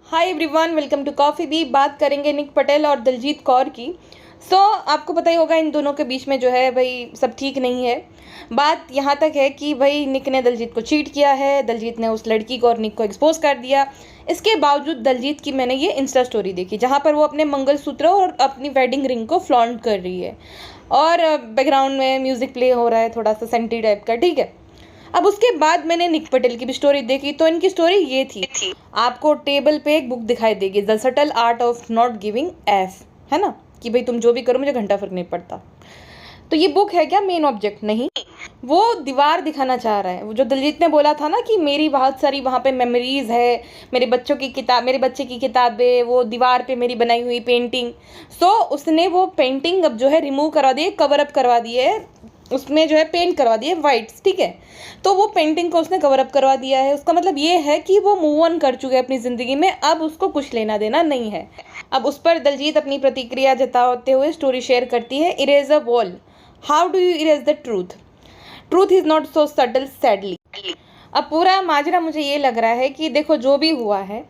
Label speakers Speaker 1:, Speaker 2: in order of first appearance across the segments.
Speaker 1: Hi everyone, welcome to coffee bee. बात करेंगे निक पटेल और दिलजीत कौर की। आपको पता ही होगा इन दोनों के बीच में जो है भाई सब ठीक नहीं है। बात यहाँ तक है कि भाई निक ने दिलजीत को चीट किया है, दिलजीत ने उस लड़की को और निक को एक्सपोज कर दिया। इसके बावजूद दिलजीत की मैंने ये इंस्टा स्टोरी देखी जहाँ पर वो अपने मंगलसूत्र और अपनी वेडिंग रिंग को फ्लॉन्ट कर रही है और बैकग्राउंड में म्यूज़िक प्ले हो रहा है, थोड़ा सा सेंटी टाइप का, ठीक है। अब उसके बाद मैंने निक पटेल की भी स्टोरी देखी तो इनकी स्टोरी ये थी। आपको टेबल पे एक बुक दिखाई देगी, the subtle art of not giving F, है ना, कि भाई तुम जो भी करो मुझे घंटा फर्क नहीं पड़ता। तो ये बुक है क्या मेन ऑब्जेक्ट? नहीं, वो दीवार दिखाना चाह रहा है। वो जो दिलजीत ने बोला था ना कि मेरी बहुत सारी वहाँ पे मेमोरीज है, मेरे बच्चों की किताब, मेरे बच्चे की किताबें, वो दीवार पे मेरी बनाई हुई पेंटिंग। उसने वो पेंटिंग अब जो है रिमूव करवा दी है, कवर अप करवा दी है, उसमें जो है पेंट करवा दिए वाइट्स, ठीक है। तो वो पेंटिंग को उसने कवर अप करवा दिया है। उसका मतलब ये है कि वो मूव ऑन कर चुके हैं अपनी ज़िंदगी में, अब उसको कुछ लेना देना नहीं है। अब उस पर दिलजीत अपनी प्रतिक्रिया जताते हुए स्टोरी शेयर करती है, erase a wall, how do you erase the truth, truth is not so subtle sadly. अब पूरा माजरा मुझे ये लग रहा है कि देखो जो भी हुआ है,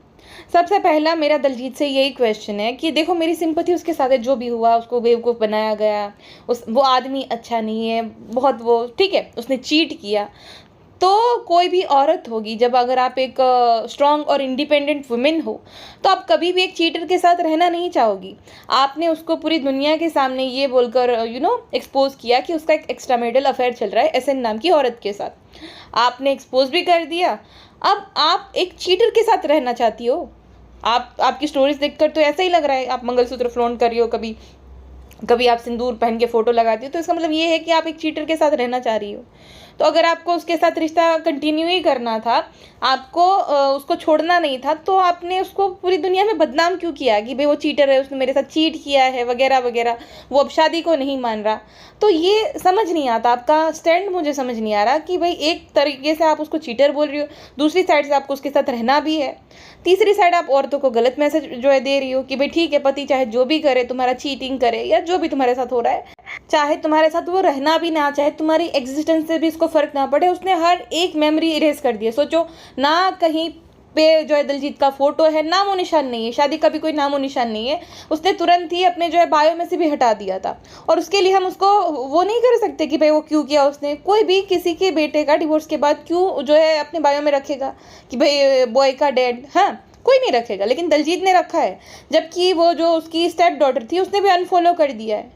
Speaker 1: सबसे पहला मेरा दिलजीत से यही क्वेश्चन है कि देखो मेरी सिंपैथी उसके साथ है, जो भी हुआ उसको बेवकूफ़ बनाया गया, वो आदमी अच्छा नहीं है, बहुत वो, ठीक है, उसने चीट किया। तो कोई भी औरत होगी, जब अगर आप एक स्ट्रॉन्ग और इंडिपेंडेंट वुमेन हो तो आप कभी भी एक चीटर के साथ रहना नहीं चाहोगी। आपने उसको पूरी दुनिया के सामने ये बोलकर एक्सपोज किया कि उसका एक एक्स्ट्रा मैरिटल अफेयर चल रहा है एसएन नाम की औरत के साथ, आपने एक्सपोज भी कर दिया। अब आप एक चीटर के साथ रहना चाहती हो? आपकी स्टोरीज देखकर तो ऐसा ही लग रहा है, आप मंगलसूत्र फ्लॉन्ट कर रही हो, कभी कभी आप सिंदूर पहन के फ़ोटो लगाती हो, तो इसका मतलब ये है कि आप एक चीटर के साथ रहना चाह रही हो। तो अगर आपको उसके साथ रिश्ता कंटिन्यू ही करना था, आपको उसको छोड़ना नहीं था, तो आपने उसको पूरी दुनिया में बदनाम क्यों किया कि भाई वो चीटर है, उसने मेरे साथ चीट किया है वगैरह वगैरह, वो अब शादी को नहीं मान रहा। तो ये समझ नहीं आता, आपका स्टैंड मुझे समझ नहीं आ रहा कि भाई एक तरीके से आप उसको चीटर बोल रही हो, दूसरी साइड से आपको उसके साथ रहना भी है, तीसरी साइड आप औरतों को गलत मैसेज जो है दे रही हो कि भाई ठीक है, पति चाहे जो भी करे, तुम्हारा चीटिंग करे या जो भी तुम्हारे साथ हो रहा है, चाहे तुम्हारे साथ वो रहना भी ना चाहे, तुम्हारी एग्जिस्टेंस से भी इसको फर्क ना पड़े, उसने हर एक मेमोरी इरेज कर दी है। सोचो ना, कहीं पे जो है दिलजीत का फोटो है, नामो निशान नहीं है, शादी का भी कोई नामो निशान नहीं है, उसने तुरंत ही अपने जो है बायो में से भी हटा दिया था। और उसके लिए हम उसको वो नहीं कर सकते कि भाई वो क्यों किया उसने। कोई भी किसी के बेटे का डिवोर्स के बाद क्यों जो है अपने बायो में रखेगा कि भाई बॉय का डेड, हाँ, कोई नहीं रखेगा, लेकिन दिलजीत ने रखा है। जबकि वो जो उसकी स्टेप डॉटर थी उसने भी अनफॉलो कर दिया है,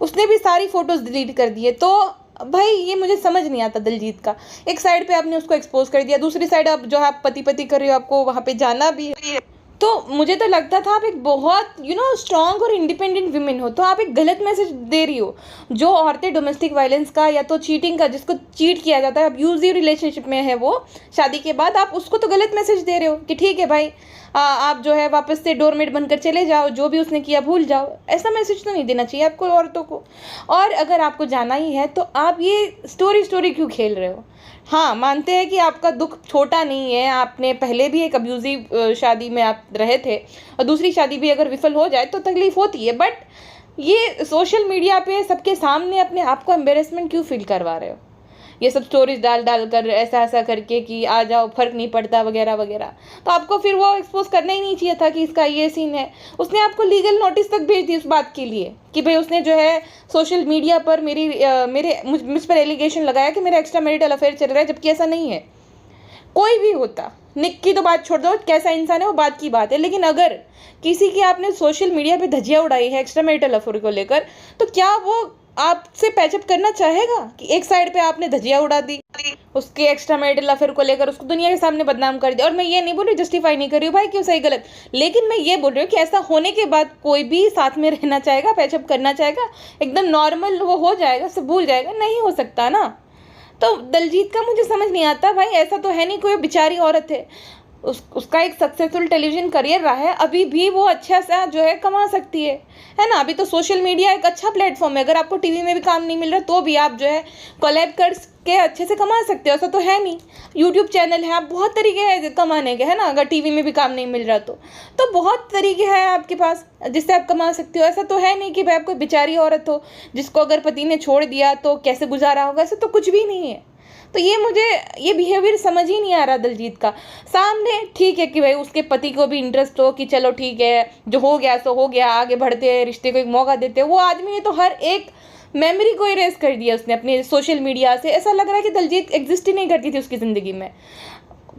Speaker 1: उसने भी सारी फोटोज़ डिलीट कर दी है। तो भाई ये मुझे समझ नहीं आता दिलजीत का। एक साइड पे आपने उसको एक्सपोज कर दिया, दूसरी साइड आप जो आप पति पति कर रहे हो, आपको वहाँ पे जाना भी है। तो मुझे तो लगता था आप एक बहुत स्ट्रॉन्ग और इंडिपेंडेंट वुमेन हो, तो आप एक गलत मैसेज दे रही हो। जो औरतें डोमेस्टिक वायलेंस का या तो चीटिंग का, जिसको चीट किया जाता है, अब्यूजिव रिलेशनशिप में है वो शादी के बाद, आप उसको तो गलत मैसेज दे रहे हो कि ठीक है भाई, आप जो है वापस से डोरमेट बनकर चले जाओ, जो भी उसने किया भूल जाओ। ऐसा मैसेज तो नहीं देना चाहिए आपको औरतों को। और अगर आपको जाना ही है तो आप ये स्टोरी क्यों खेल रहे हो? हाँ, मानते हैं कि आपका दुख छोटा नहीं है, आपने पहले भी एक अब्यूजिव शादी में आप रहे थे और दूसरी शादी भी अगर विफल हो जाए तो तकलीफ होती है, बट ये सोशल मीडिया पे सबके सामने अपने आप को एम्बेरसमेंट क्यों फील करवा रहे हो? ये सब स्टोरीज डाल कर ऐसा करके कि आ जाओ, फर्क नहीं पड़ता वगैरह वगैरह। तो आपको फिर वो एक्सपोज करना ही नहीं चाहिए था कि इसका ये सीन है। उसने आपको लीगल नोटिस तक भेज दी उस बात के लिए कि भाई उसने जो है सोशल मीडिया पर मुझ पर एलिगेशन लगाया कि मेरा एक्स्ट्रा मैरिटल अफेयर चल रहा है, जबकि ऐसा नहीं है। कोई भी होता, निक की तो बात छोड़ दो, कैसा इंसान है वो बात की बात है, लेकिन अगर किसी की आपने सोशल मीडिया पे धज्जियां उड़ाई है एक्स्ट्रा मैरिटल अफेयर को लेकर, तो क्या वो आपसे पैचअप करना चाहेगा कि एक साइड पे आपने धज्जियां उड़ा दी उसके एक्स्ट्रा मैरिटल अफेयर को लेकर, उसको दुनिया के सामने बदनाम कर दिया? और मैं ये नहीं बोल रही, जस्टिफाई नहीं कर रही हूँ भाई क्यों सही गलत, लेकिन मैं ये बोल रही हूँ कि ऐसा होने के बाद कोई भी साथ में रहना चाहेगा, पैचअप करना चाहेगा, एकदम नॉर्मल वो हो जाएगा, सब भूल जाएगा? नहीं हो सकता ना। तो दिलजीत का मुझे समझ नहीं आता भाई, ऐसा तो है नहीं कोई बेचारी औरत है, उसका एक सक्सेसफुल टेलीविजन करियर रहा है, अभी भी वो अच्छा सा जो है कमा सकती है ना। अभी तो सोशल मीडिया एक अच्छा प्लेटफॉर्म है, अगर आपको टीवी में भी काम नहीं मिल रहा तो भी आप जो है कोलैब कर के अच्छे से कमा सकते हो। ऐसा तो है नहीं, यूट्यूब चैनल है, आप बहुत तरीके हैं कमाने के, है ना। अगर टीवी में भी काम नहीं मिल रहा तो बहुत तरीके हैं आपके पास जिससे आप कमा सकते हो। ऐसा तो है नहीं कि भाई आप कोई बेचारी औरत हो जिसको अगर पति ने छोड़ दिया तो कैसे गुजारा होगा, ऐसा तो कुछ भी नहीं है। तो ये बिहेवियर समझ ही नहीं आ रहा दिलजीत का। सामने ठीक है कि भाई उसके पति को भी इंटरेस्ट हो कि चलो ठीक है, जो हो गया सो हो गया, आगे बढ़ते हैं, रिश्ते को एक मौका देते हैं। वो आदमी ने तो हर एक मेमोरी को इरेज कर दिया उसने अपने सोशल मीडिया से। ऐसा लग रहा है कि दिलजीत एग्जिस्ट ही नहीं करती थी उसकी ज़िंदगी में।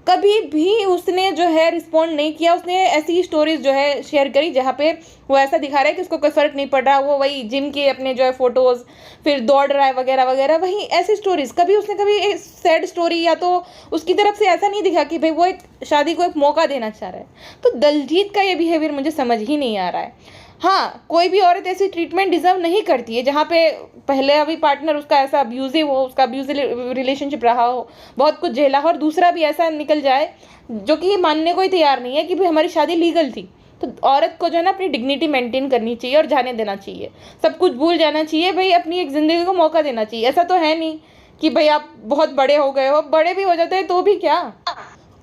Speaker 1: कभी भी उसने जो है रिस्पॉन्ड नहीं किया। उसने ऐसी स्टोरीज जो है शेयर करी जहाँ पे वो ऐसा दिखा रहा है कि उसको कोई फ़र्क नहीं पड़ रहा, वो वही जिम के अपने जो है फ़ोटोज़, फिर दौड़ रहा है वगैरह वगैरह, वही ऐसी स्टोरीज। कभी उसने कभी एक सैड स्टोरी या तो उसकी तरफ से ऐसा नहीं दिखा कि भाई वो एक शादी को एक मौका देना चाह रहा है। तो दिलजीत का ये बिहेवियर मुझे समझ ही नहीं आ रहा है। हाँ, कोई भी औरत ऐसी ट्रीटमेंट डिजर्व नहीं करती है जहाँ पे पहले अभी पार्टनर उसका ऐसा अब्यूजिव हो, उसका अब्यूजिव रिलेशनशिप रहा हो, बहुत कुछ झेला हो, और दूसरा भी ऐसा निकल जाए जो कि ये मानने को ही तैयार नहीं है कि भाई हमारी शादी लीगल थी। तो औरत को जो है ना अपनी डिग्निटी मेंटेन करनी चाहिए और जाने देना चाहिए, सब कुछ भूल जाना चाहिए भाई, अपनी एक ज़िंदगी को मौका देना चाहिए। ऐसा तो है नहीं कि भाई आप बहुत बड़े हो गए हो, बड़े भी हो जाते हैं तो भी क्या।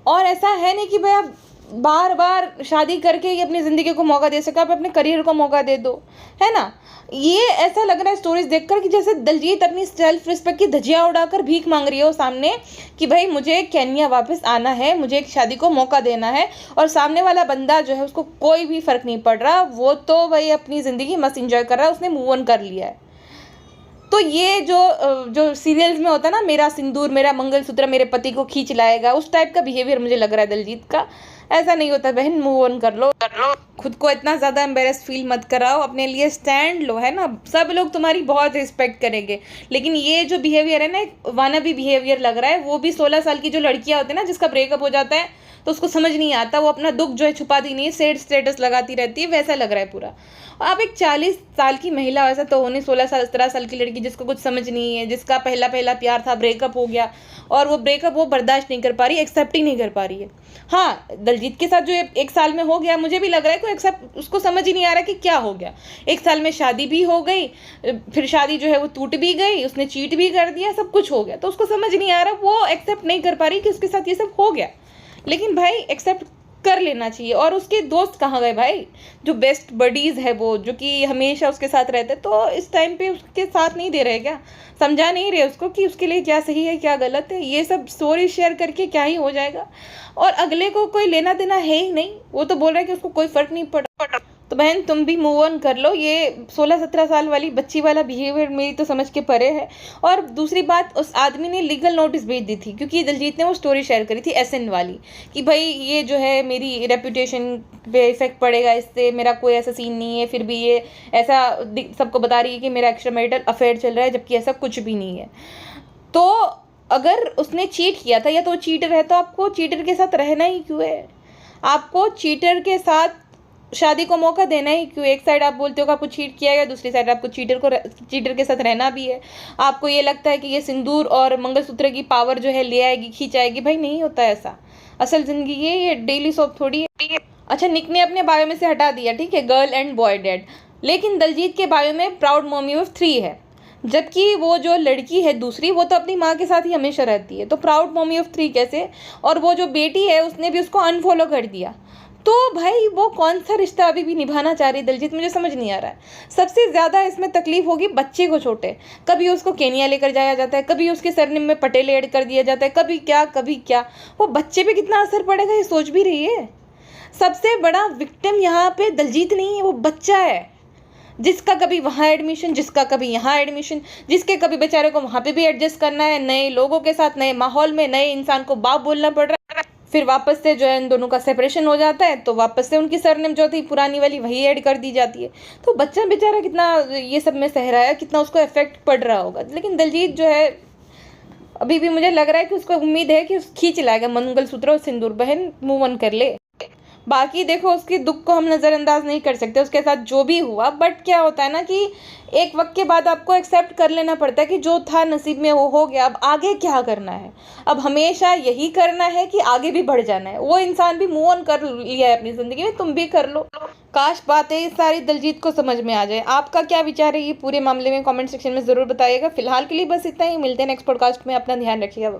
Speaker 1: और ऐसा है नहीं कि भाई आप बार बार शादी करके ही अपनी ज़िंदगी को मौका दे सके, आप अपने करियर को मौका दे दो, है ना। ये ऐसा लग रहा है स्टोरीज देखकर कि जैसे दिलजीत अपनी सेल्फ रिस्पेक्ट की धज्जियां उड़ाकर भीख मांग रही हो सामने कि भाई मुझे केन्या वापस आना है, मुझे एक शादी को मौका देना है, और सामने वाला बंदा जो है उसको कोई भी फ़र्क नहीं पड़ रहा, वो तो भाई अपनी ज़िंदगी मस्त इंजॉय कर रहा है, उसने मूव ऑन कर लिया है। तो ये जो सीरियल्स में होता है ना, मेरा सिंदूर मेरा मंगलसूत्र मेरे पति को खींच लाएगा, उस टाइप का बिहेवियर मुझे लग रहा है दिलजीत का। ऐसा नहीं होता बहन, मूव ऑन कर लो, खुद को इतना ज़्यादा एम्बेरस फील मत कराओ, अपने लिए स्टैंड लो, है ना। सब लोग तुम्हारी बहुत रिस्पेक्ट करेंगे, लेकिन ये जो बिहेवियर है ना, एक वानाबी बिहेवियर लग रहा है। वो भी 16 साल की जो लड़कियां होती है ना, जिसका ब्रेकअप हो जाता है तो उसको समझ नहीं आता, वो अपना दुख जो है छुपाती नहीं है, सैड स्टेटस लगाती रहती है, वैसा लग रहा है पूरा। आप एक 40 साल की महिला, वैसा तो होने 16 साल 17 साल की लड़की जिसको कुछ समझ नहीं है, जिसका पहला पहला प्यार था, ब्रेकअप हो गया, और वो ब्रेकअप वो बर्दाश्त नहीं कर पा रही, एक्सेप्ट ही नहीं कर पा रही है। हाँ, दिलजीत के साथ जो एक साल में हो गया, मुझे भी लग रहा है कि एक्सेप्ट, उसको समझ ही नहीं आ रहा कि क्या हो गया। एक साल में शादी भी हो गई, फिर शादी जो है वो टूट भी गई, उसने चीट भी कर दिया, सब कुछ हो गया, तो उसको समझ नहीं आ रहा, वो एक्सेप्ट नहीं कर पा रही कि उसके साथ ये सब हो गया। लेकिन भाई एक्सेप्ट कर लेना चाहिए। और उसके दोस्त कहाँ गए भाई, जो बेस्ट बडीज़ है, वो जो कि हमेशा उसके साथ रहते, तो इस टाइम पे उसके साथ नहीं दे रहे क्या, समझा नहीं रहे उसको कि उसके लिए क्या सही है क्या गलत है। ये सब स्टोरी शेयर करके क्या ही हो जाएगा, और अगले को कोई लेना देना है ही नहीं, वो तो बोल रहा है कि उसको कोई फ़र्क नहीं पड़। तो बहन तुम भी मूव ऑन कर लो, ये 16-17 साल वाली बच्ची वाला बिहेवियर मेरी तो समझ के परे है। और दूसरी बात, उस आदमी ने लीगल नोटिस भेज दी थी, क्योंकि दिलजीत ने वो स्टोरी शेयर करी थी एसएन वाली कि भाई ये जो है मेरी रेपुटेशन पे इफेक्ट पड़ेगा इससे, मेरा कोई ऐसा सीन नहीं है, फिर भी ये ऐसा सबको बता रही है कि मेरा एक्स्ट्रा मैरिटल अफेयर चल रहा है, जबकि ऐसा कुछ भी नहीं है। तो अगर उसने चीट किया था या तो वो चीटर है, तो आपको चीटर के साथ रहना ही क्यों है, आपको चीटर के साथ शादी को मौका देना ही क्यों। एक साइड आप बोलते हो कि आपको चीट किया गया, दूसरी साइड आपको चीटर के साथ रहना भी है। आपको ये लगता है कि ये सिंदूर और मंगलसूत्र की पावर जो है ले आएगी, खींच आएगी। भाई नहीं होता ऐसा, असल ज़िंदगी ये डेली सोप थोड़ी है। अच्छा, निक ने अपने बायो में से हटा दिया, ठीक है, गर्ल एंड बॉय डेड, लेकिन दिलजीत के बायो में प्राउड मम्मी ऑफ 3 है, जबकि वो जो लड़की है दूसरी, वो तो अपनी माँ के साथ ही हमेशा रहती है, तो प्राउड मम्मी ऑफ 3 कैसे। और वो जो बेटी है उसने भी उसको अनफॉलो कर दिया, तो भाई वो कौन सा रिश्ता अभी भी निभाना चाह रही दिलजीत, मुझे समझ नहीं आ रहा है। सबसे ज़्यादा इसमें तकलीफ होगी बच्चे को छोटे, कभी उसको केनिया लेकर जाया जाता है, कभी उसके सरनेम में पटेल ऐड कर दिया जाता है, कभी क्या, वो बच्चे पे कितना असर पड़ेगा ये सोच भी रही है। सबसे बड़ा विक्टिम यहाँ पे दिलजीत नहीं है, वो बच्चा है, जिसका कभी वहाँ एडमिशन, जिसका कभी यहाँ एडमिशन, जिसके कभी बेचारे को वहाँ पे भी एडजस्ट करना है, नए लोगों के साथ, नए माहौल में, नए इंसान को बाप बोलना पड़ रहा है, फिर वापस से जो है इन दोनों का सेपरेशन हो जाता है, तो वापस से उनकी सरनेम जो थी पुरानी वाली वही ऐड कर दी जाती है। तो बच्चा बेचारा कितना ये सब में सह रहा है, कितना उसको इफेक्ट पड़ रहा होगा। लेकिन दिलजीत जो है अभी भी मुझे लग रहा है कि उसको उम्मीद है कि खींच लाएगा मंगलसूत्र और सिंदूर। बहन मूव ऑन कर ले, बाकी देखो उसके दुख को हम नज़रअंदाज नहीं कर सकते, उसके साथ जो भी हुआ, बट क्या होता है ना कि एक वक्त के बाद आपको एक्सेप्ट कर लेना पड़ता है कि जो था नसीब में वो हो गया, अब आगे क्या करना है। अब हमेशा यही करना है कि आगे भी बढ़ जाना है। वो इंसान भी मूव ऑन कर लिया है अपनी ज़िंदगी में, तुम भी कर लो। काश बातें सारी दिलजीत को समझ में आ जाए। आपका क्या विचार है ये पूरे मामले में, कमेंट सेक्शन में ज़रूर बताइएगा। फिलहाल के लिए बस इतना ही, मिलते हैं नेक्स्ट पॉडकास्ट में, अपना ध्यान रखिएगा।